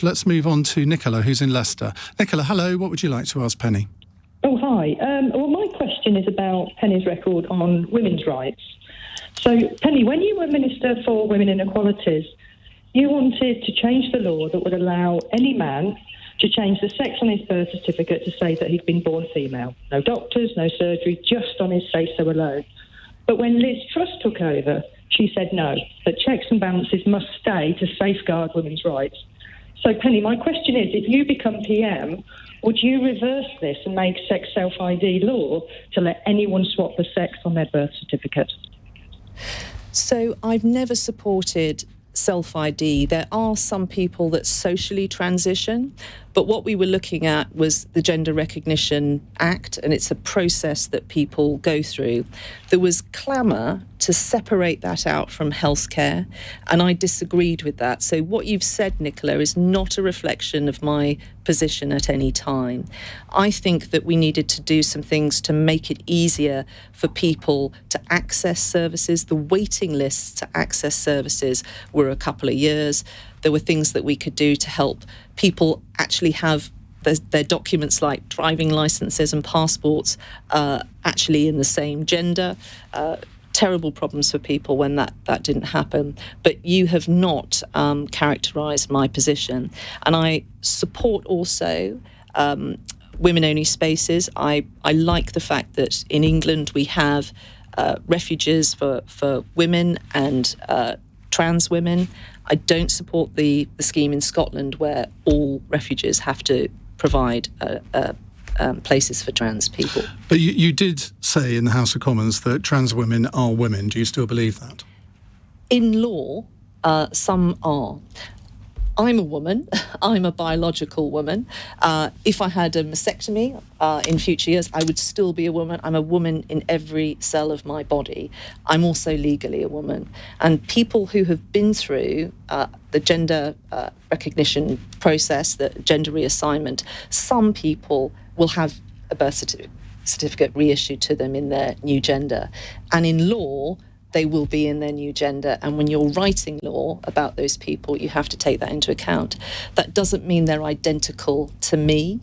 Let's move on to Nicola, who's in Leicester. Nicola, hello. What would you like to ask Penny? Oh, hi. Well, my question is about Penny's record on women's rights. So, Penny, when you were Minister for Women and Equalities, you wanted to change the law that would allow any man to change the sex on his birth certificate to say that he'd been born female. No doctors, no surgery, just on his say-so alone. But when Liz Truss took over, she said no, that checks and balances must stay to safeguard women's rights. So, Penny, my question is, if you become PM, would you reverse this and make sex self-ID law to let anyone swap the sex on their birth certificate? So I've never supported self-ID. There are some people that socially transition, but what we were looking at was the Gender Recognition Act, and it's a process that people go through. There was clamour to separate that out from healthcare, and I disagreed with that. So what you've said, Nicola, is not a reflection of my position at any time. I think that we needed to do some things to make it easier for people to access services. The waiting lists to access services were a couple of years. There were things that we could do to help people actually have their documents like driving licenses and passports actually in the same gender. Terrible problems for people when that didn't happen. But you have not characterised my position. And I support also women-only spaces. I like the fact that in England we have refuges for women and trans women. I don't support the scheme in Scotland where all refuges have to provide places for trans people. But you did say in the House of Commons that trans women are women. Do you still believe that? In law, some are. I'm a woman. I'm a biological woman. If I had a mastectomy in future years, I would still be a woman. I'm a woman in every cell of my body. I'm also legally a woman. And people who have been through the gender recognition process, the gender reassignment, some people will have a birth certificate reissued to them in their new gender. And in law, they will be in their new gender. And when you're writing law about those people, you have to take that into account. That doesn't mean they're identical to me.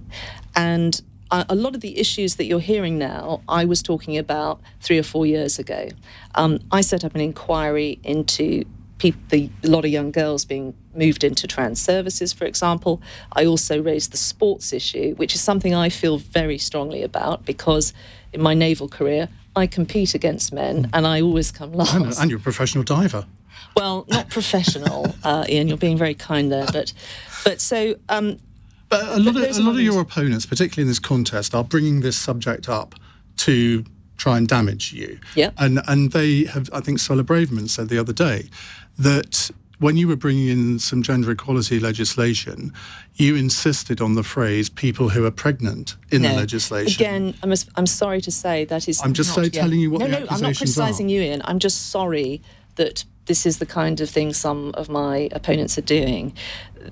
And a lot of the issues that you're hearing now, I was talking about 3 or 4 years ago. I set up an inquiry into a lot of young girls being moved into trans services, for example. I also raised the sports issue, which is something I feel very strongly about because in my naval career, I compete against men and I always come last. And you're a professional diver. Well, not professional, Iain, you're being very kind there. But a lot of your opponents, particularly in this contest, are bringing this subject up to try and damage you. Yeah. And they have, I think Suella Braverman said the other day, that when you were bringing in some gender equality legislation, you insisted on the phrase "people who are pregnant" in the legislation. Again, I'm sorry to say that is. I'm just telling you what the accusations are. I'm not criticising you, Iain. I'm just sorry that this is the kind of thing some of my opponents are doing.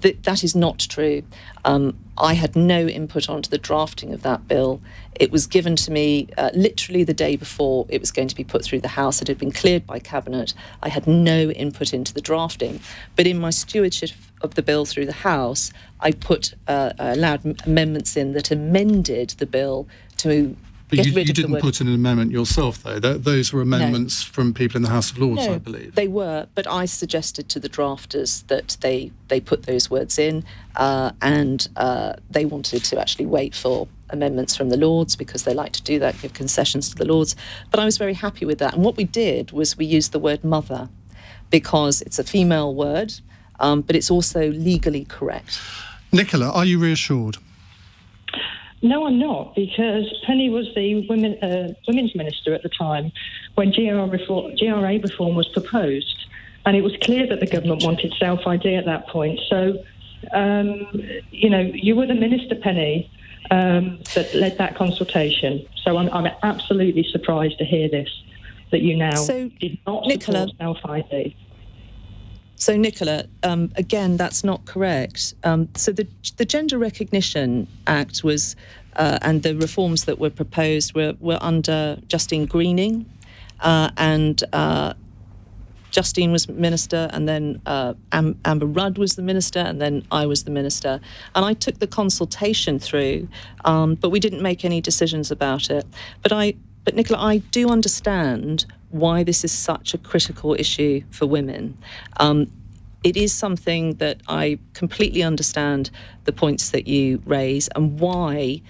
That is not true. I had no input onto the drafting of that bill. It was given to me literally the day before it was going to be put through the House. It had been cleared by Cabinet. I had no input into the drafting. But in my stewardship of the bill through the House, I allowed amendments in that amended the bill to But you didn't put in an amendment yourself, though. Those were amendments from people in the House of Lords, I believe. They were, but I suggested to the drafters that they put those words in, and they wanted to actually wait for amendments from the Lords because they like to do that, give concessions to the Lords. But I was very happy with that. And what we did was we used the word mother because it's a female word, but it's also legally correct. Nicola, are you reassured? No, I'm not, because Penny was the women's minister at the time when GRA reform was proposed, and it was clear that the government wanted self-ID at that point. So, you were the minister, Penny, that led that consultation. So I'm absolutely surprised to hear this, that you now did not support self-ID. So, Nicola, again, that's not correct. So the Gender Recognition Act was, and the reforms that were proposed were under Justine Greening, and Justine was minister, and then Amber Rudd was the minister, and then I was the minister. And I took the consultation through, but we didn't make any decisions about it. But Nicola, I do understand why this is such a critical issue for women. It is something that I completely understand the points that you raise, and why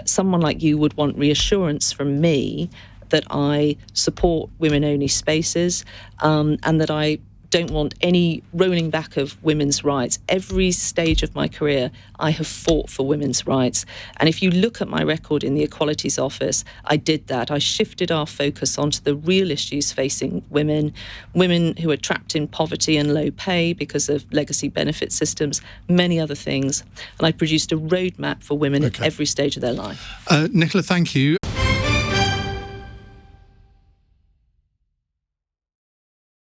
someone like you would want reassurance from me that I support women-only spaces, and that I don't want any rolling back of women's rights. Every stage of my career, I have fought for women's rights. And if you look at my record in the Equalities Office, I did that. I shifted our focus onto the real issues facing women who are trapped in poverty and low pay because of legacy benefit systems, many other things. And I produced a roadmap for women at every stage of their life. Nicola, thank you.